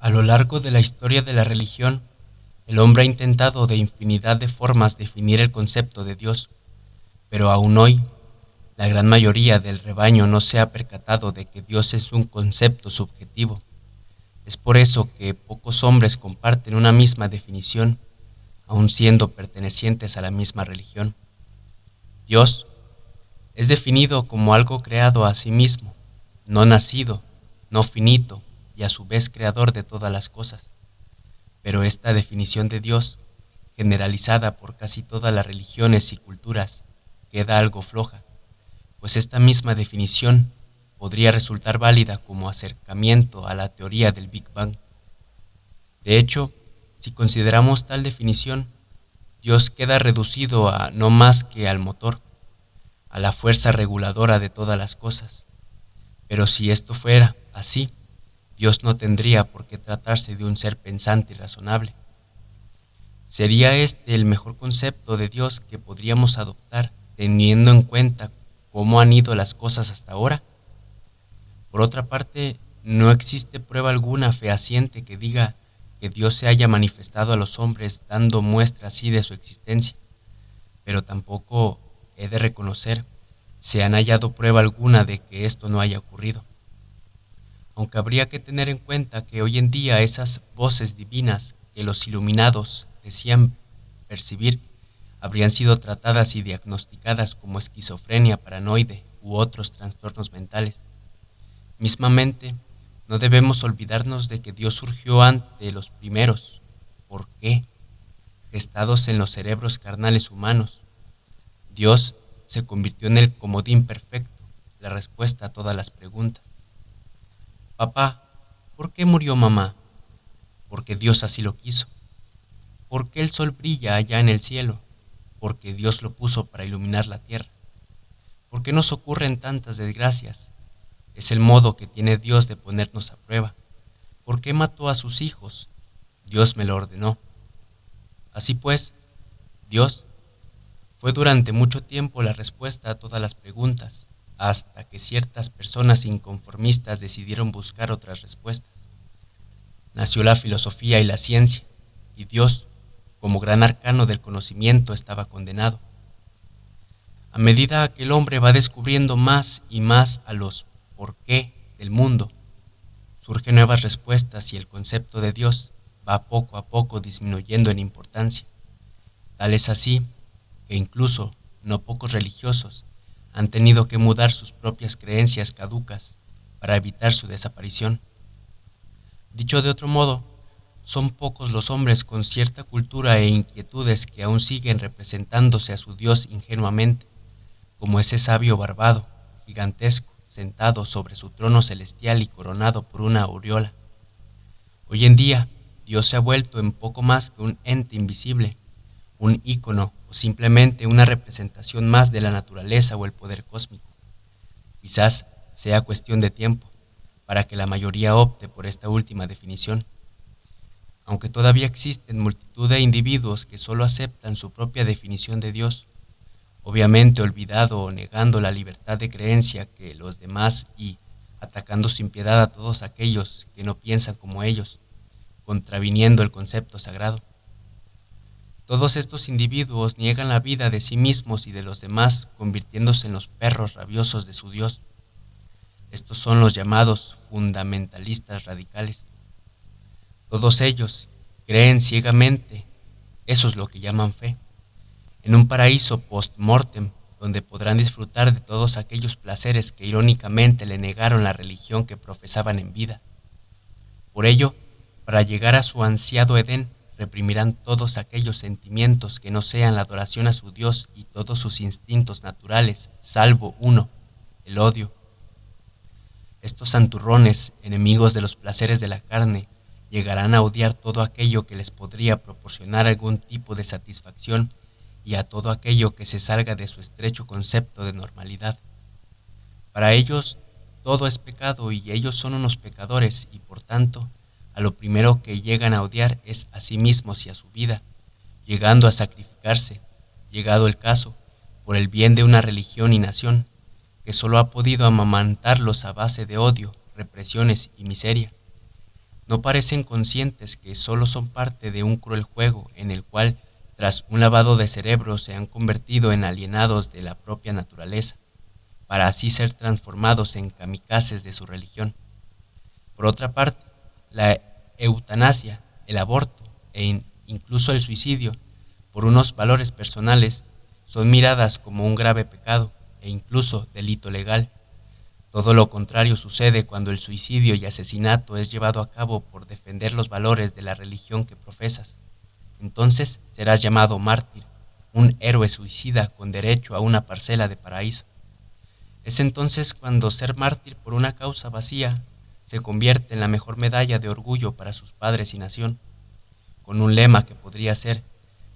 A lo largo de la historia de la religión, el hombre ha intentado de infinidad de formas definir el concepto de Dios, pero aún hoy, la gran mayoría del rebaño no se ha percatado de que Dios es un concepto subjetivo. Es por eso que pocos hombres comparten una misma definición, aun siendo pertenecientes a la misma religión. Dios es definido como algo creado a sí mismo, no nacido, no finito y a su vez creador de todas las cosas. Pero esta definición de Dios, generalizada por casi todas las religiones y culturas, queda algo floja, pues esta misma definición podría resultar válida como acercamiento a la teoría del Big Bang. De hecho, si consideramos tal definición, Dios queda reducido a no más que al motor, a la fuerza reguladora de todas las cosas. Pero si esto fuera así, Dios no tendría por qué tratarse de un ser pensante y razonable. ¿Sería este el mejor concepto de Dios que podríamos adoptar, teniendo en cuenta cómo han ido las cosas hasta ahora? Por otra parte, no existe prueba alguna fehaciente que diga que Dios se haya manifestado a los hombres dando muestra así de su existencia, pero tampoco, he de reconocer, se han hallado prueba alguna de que esto no haya ocurrido. Aunque habría que tener en cuenta que hoy en día esas voces divinas que los iluminados decían percibir habrían sido tratadas y diagnosticadas como esquizofrenia paranoide u otros trastornos mentales. Mismamente, no debemos olvidarnos de que Dios surgió ante los primeros. ¿Por qué? Gestados en los cerebros carnales humanos. Dios se convirtió en el comodín perfecto, la respuesta a todas las preguntas. Papá, ¿por qué murió mamá? Porque Dios así lo quiso. ¿Por qué el sol brilla allá en el cielo? Porque Dios lo puso para iluminar la tierra. ¿Por qué nos ocurren tantas desgracias? Es el modo que tiene Dios de ponernos a prueba. ¿Por qué mató a sus hijos? Dios me lo ordenó. Así pues, Dios fue durante mucho tiempo la respuesta a todas las preguntas, hasta que ciertas personas inconformistas decidieron buscar otras respuestas. Nació la filosofía y la ciencia, y Dios, como gran arcano del conocimiento, estaba condenado. A medida que el hombre va descubriendo más y más a los por qué del mundo, surgen nuevas respuestas y el concepto de Dios va poco a poco disminuyendo en importancia. Tal es así que incluso no pocos religiosos han tenido que mudar sus propias creencias caducas para evitar su desaparición. Dicho de otro modo, son pocos los hombres con cierta cultura e inquietudes que aún siguen representándose a su Dios ingenuamente, como ese sabio barbado, gigantesco, sentado sobre su trono celestial y coronado por una aureola. Hoy en día, Dios se ha vuelto en poco más que un ente invisible, un ícono o simplemente una representación más de la naturaleza o el poder cósmico. Quizás sea cuestión de tiempo para que la mayoría opte por esta última definición. Aunque todavía existen multitud de individuos que solo aceptan su propia definición de Dios, obviamente olvidado o negando la libertad de creencia que los demás y atacando sin piedad a todos aquellos que no piensan como ellos, contraviniendo el concepto sagrado. Todos estos individuos niegan la vida de sí mismos y de los demás, convirtiéndose en los perros rabiosos de su Dios. Estos son los llamados fundamentalistas radicales. Todos ellos creen ciegamente, eso es lo que llaman fe, en un paraíso post-mortem, donde podrán disfrutar de todos aquellos placeres que irónicamente le negaron la religión que profesaban en vida. Por ello, para llegar a su ansiado Edén, reprimirán todos aquellos sentimientos que no sean la adoración a su Dios y todos sus instintos naturales, salvo uno, el odio. Estos santurrones, enemigos de los placeres de la carne, llegarán a odiar todo aquello que les podría proporcionar algún tipo de satisfacción y a todo aquello que se salga de su estrecho concepto de normalidad. Para ellos todo es pecado y ellos son unos pecadores y por tanto a lo primero que llegan a odiar es a sí mismos y a su vida, llegando a sacrificarse, llegado el caso, por el bien de una religión y nación que solo ha podido amamantarlos a base de odio, represiones y miseria. no parecen conscientes que solo son parte de un cruel juego en el cual, tras un lavado de cerebro, se han convertido en alienados de la propia naturaleza, para así ser transformados en kamikazes de su religión. Por otra parte, la eutanasia, el aborto incluso el suicidio, por unos valores personales, son miradas como un grave pecado e incluso delito legal. Todo lo contrario sucede cuando el suicidio y asesinato es llevado a cabo por defender los valores de la religión que profesas. Entonces serás llamado mártir, un héroe suicida con derecho a una parcela de paraíso. Es entonces cuando ser mártir por una causa vacía se convierte en la mejor medalla de orgullo para sus padres y nación, con un lema que podría ser: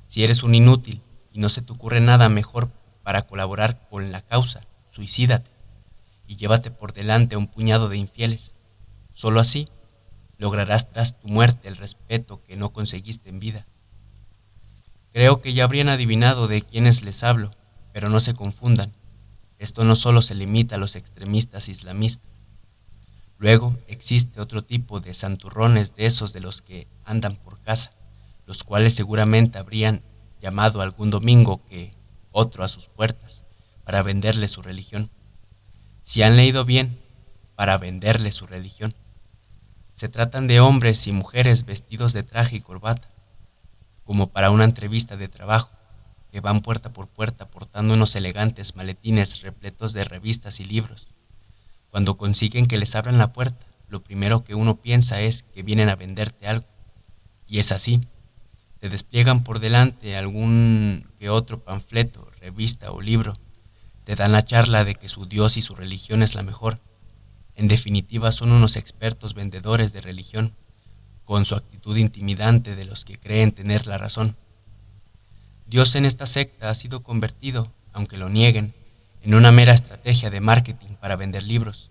si eres un inútil y no se te ocurre nada mejor para colaborar con la causa, suicídate y llévate por delante a un puñado de infieles. Solo así lograrás tras tu muerte el respeto que no conseguiste en vida. Creo que ya habrían adivinado de quiénes les hablo, pero no se confundan. Esto no solo se limita a los extremistas islamistas. Luego existe otro tipo de santurrones de esos de los que andan por casa, los cuales seguramente habrían llamado algún domingo que otro a sus puertas para venderle su religión. Si han leído bien, para venderle su religión. Se tratan de hombres y mujeres vestidos de traje y corbata, como para una entrevista de trabajo, que van puerta por puerta portando unos elegantes maletines repletos de revistas y libros. Cuando consiguen que les abran la puerta, lo primero que uno piensa es que vienen a venderte algo. Y es así. Te despliegan por delante algún que otro panfleto, revista o libro. Te dan la charla de que su Dios y su religión es la mejor. En definitiva, son unos expertos vendedores de religión, con su actitud intimidante de los que creen tener la razón. Dios en esta secta ha sido convertido, aunque lo nieguen, en una mera estrategia de marketing para vender libros.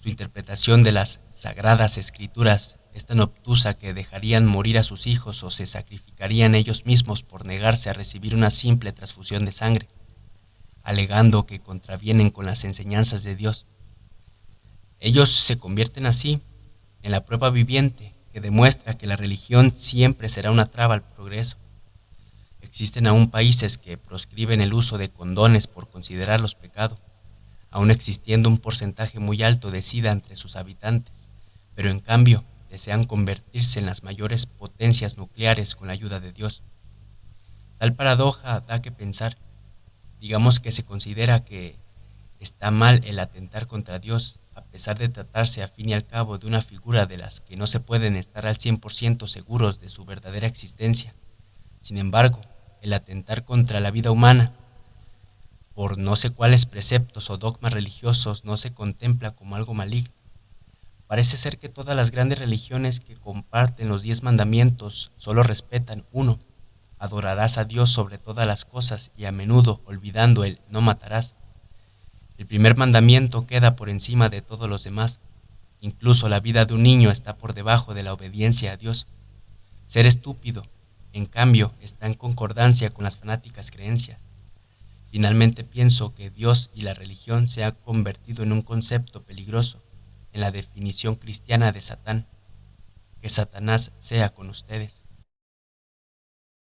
Su interpretación de las sagradas escrituras es tan obtusa que dejarían morir a sus hijos o se sacrificarían ellos mismos por negarse a recibir una simple transfusión de sangre, alegando que contravienen con las enseñanzas de Dios. Ellos se convierten así en la prueba viviente que demuestra que la religión siempre será una traba al progreso. Existen aún países que proscriben el uso de condones por considerarlos pecado, aún existiendo un porcentaje muy alto de SIDA entre sus habitantes, pero en cambio desean convertirse en las mayores potencias nucleares con la ayuda de Dios. Tal paradoja da que pensar. Digamos que se considera que está mal el atentar contra Dios, a pesar de tratarse a fin y al cabo de una figura de las que no se pueden estar al 100% seguros de su verdadera existencia. Sin embargo, el atentar contra la vida humana, por no sé cuáles preceptos o dogmas religiosos, no se contempla como algo maligno. Parece ser que todas las grandes religiones que comparten los 10 mandamientos solo respetan uno: adorarás a Dios sobre todas las cosas y a menudo olvidando el no matarás. El primer mandamiento queda por encima de todos los demás. Incluso la vida de un niño está por debajo de la obediencia a Dios. Ser estúpido, en cambio, está en concordancia con las fanáticas creencias. Finalmente pienso que Dios y la religión se han convertido en un concepto peligroso en la definición cristiana de Satán. Que Satanás sea con ustedes.